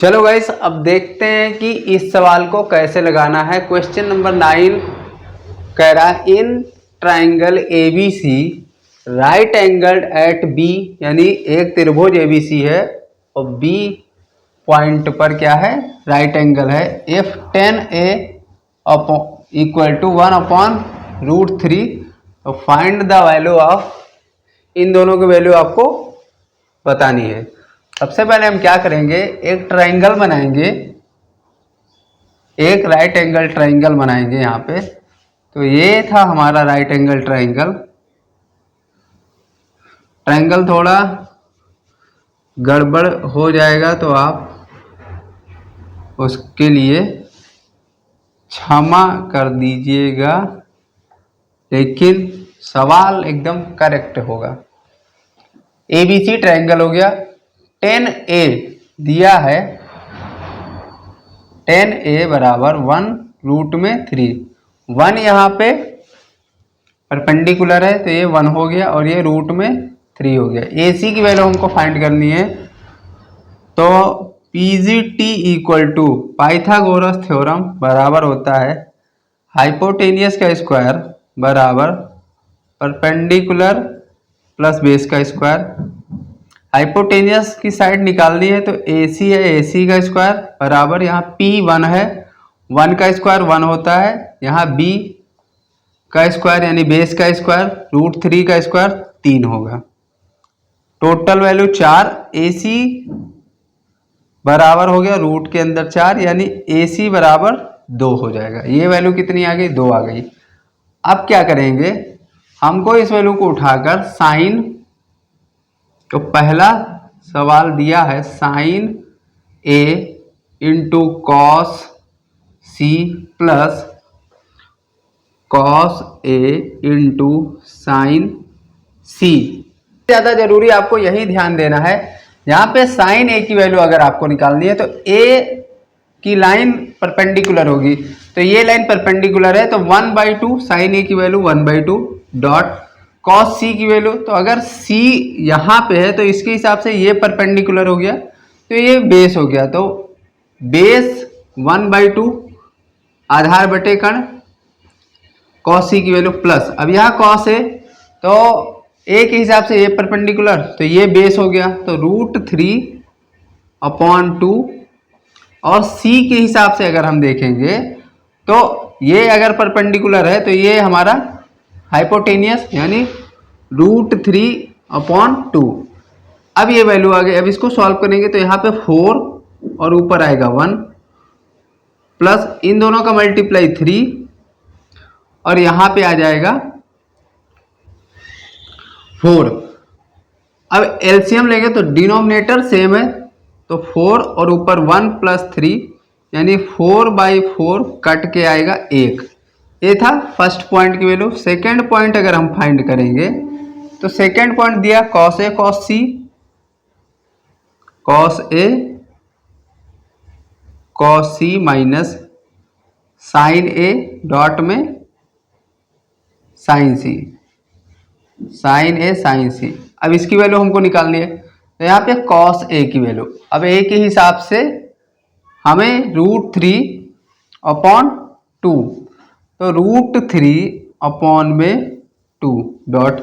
चलो गाइस, अब देखते हैं कि इस सवाल को कैसे लगाना है। क्वेश्चन नंबर 9 कह रहा है in triangle ABC right angled at B, यानी एक त्रिभुज ABC है और B पॉइंट पर क्या है, राइट एंगल है। इफ 10A इक्वल टू 1/√3, तो फाइंड द वैल्यू ऑफ, इन दोनों की वैल्यू आपको बतानी है। सबसे पहले हम क्या करेंगे, एक ट्राइंगल बनाएंगे, एक राइट एंगल ट्राइंगल बनाएंगे यहाँ पे। तो ये था हमारा राइट एंगल ट्राइंगल। ट्राइंगल थोड़ा गड़बड़ हो जाएगा तो आप उसके लिए क्षमा कर दीजिएगा, लेकिन सवाल एकदम करेक्ट होगा। ABC ट्राइंगल हो गया। 10A दिया है, 10A बराबर 1√3। 1 यहाँ पे परपेंडिकुलर है तो ये 1 हो गया और ये √3 हो गया। AC की वैल्यू हमको फाइंड करनी है, तो PGT equal to Pythagoras theorem बराबर होता है हाइपोटेनियस का स्क्वायर बराबर परपेंडिकुलर प्लस बेस का स्क्वायर। हाइपोटेनियस की साइड निकालनी है तो AC है, AC का स्क्वायर बराबर, यहाँ P1 है, 1 का स्क्वायर 1 होता है, यहाँ B का स्क्वायर यानी बेस का स्क्वायर √3 का स्क्वायर 3 होगा। टोटल वैल्यू 4, AC बराबर हो गया रूट के अंदर 4, यानी AC बराबर 2 हो जाएगा। ये वैल्यू कितनी आ गई, 2 आ गई। अब क्या करेंगे, हमको इस वैल्यू को उठाकर साइन, तो पहला सवाल दिया है sine A into cos C plus cos A into sine C। ज़्यादा जरूरी आपको यही ध्यान देना है, यहाँ पे साइन A की वैल्यू अगर आपको निकालनी है तो A की लाइन परपेंडिकुलर होगी, तो ये लाइन परपेंडिकुलर है तो 1/2 साइन A की वैल्यू 1/2 डॉट कॉस C की वैल्यू, तो अगर C यहाँ पे है तो इसके हिसाब से ये परपेंडिकुलर हो गया तो ये बेस हो गया, तो बेस 1/2 आधार बटे कर्ण कॉस C की वैल्यू प्लस, अब यहाँ कॉस है तो A के हिसाब से ये परपेंडिकुलर तो ये बेस हो गया, तो √3/2 और C के हिसाब से अगर हम देखेंगे तो ये अगर परपेंडिकुलर है तो ये हमारा हाइपोटेनियस यानी √3/2। अब ये वैल्यू आ गई। अब इसको सॉल्व करेंगे तो यहाँ पे 4 और ऊपर आएगा 1 प्लस इन दोनों का मल्टीप्लाई 3 और यहाँ पे आ जाएगा 4। अब एलसीएम लेंगे तो डिनोमिनेटर सेम है तो 4 और ऊपर 1 प्लस 3 यानी 4/4 कट के आएगा 1। ये था फर्स्ट पॉइंट की वैल्यू। सेकेंड पॉइंट अगर हम फाइंड करेंगे तो सेकेंड पॉइंट दिया cos A cos C, cos A cos C minus sine A dot में sine C, sine A sine C। अब इसकी वैल्यू हमको निकालनी है तो यहाँ पे कॉस A की वैल्यू, अब A के हिसाब से हमें √3/2, तो √3/2 डॉट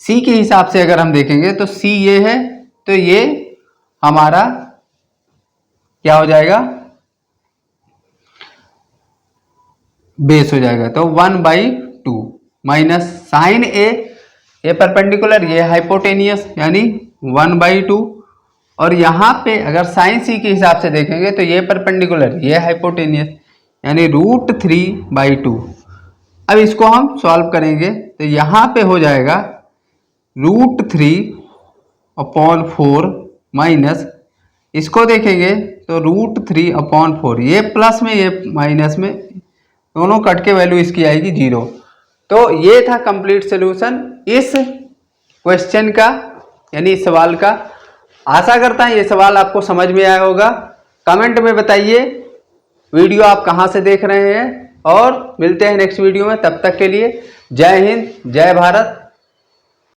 C के हिसाब से अगर हम देखेंगे तो C ये है तो ये हमारा क्या हो जाएगा, बेस हो जाएगा, तो 1/2 माइनस साइन A, ये परपेंडिकुलर ये हाइपोटेनियस यानी 1/2 और यहाँ पे अगर साइन C के हिसाब से देखेंगे तो ये परपेंडिकुलर ये हाइपोटेनियस यानी √3/2। अब इसको हम सॉल्व करेंगे तो यहाँ पे हो जाएगा √3/4 माइनस, इसको देखेंगे तो √3/4, ये प्लस में ये माइनस में, दोनों कट के वैल्यू इसकी आएगी 0। तो ये था कंप्लीट सॉल्यूशन इस क्वेश्चन का, यानी इस सवाल का। आशा करता है ये सवाल आपको समझ में आया होगा। कमेंट में बताइए वीडियो आप कहाँ से देख रहे हैं और मिलते हैं नेक्स्ट वीडियो में। तब तक के लिए जय हिंद, जय भारत।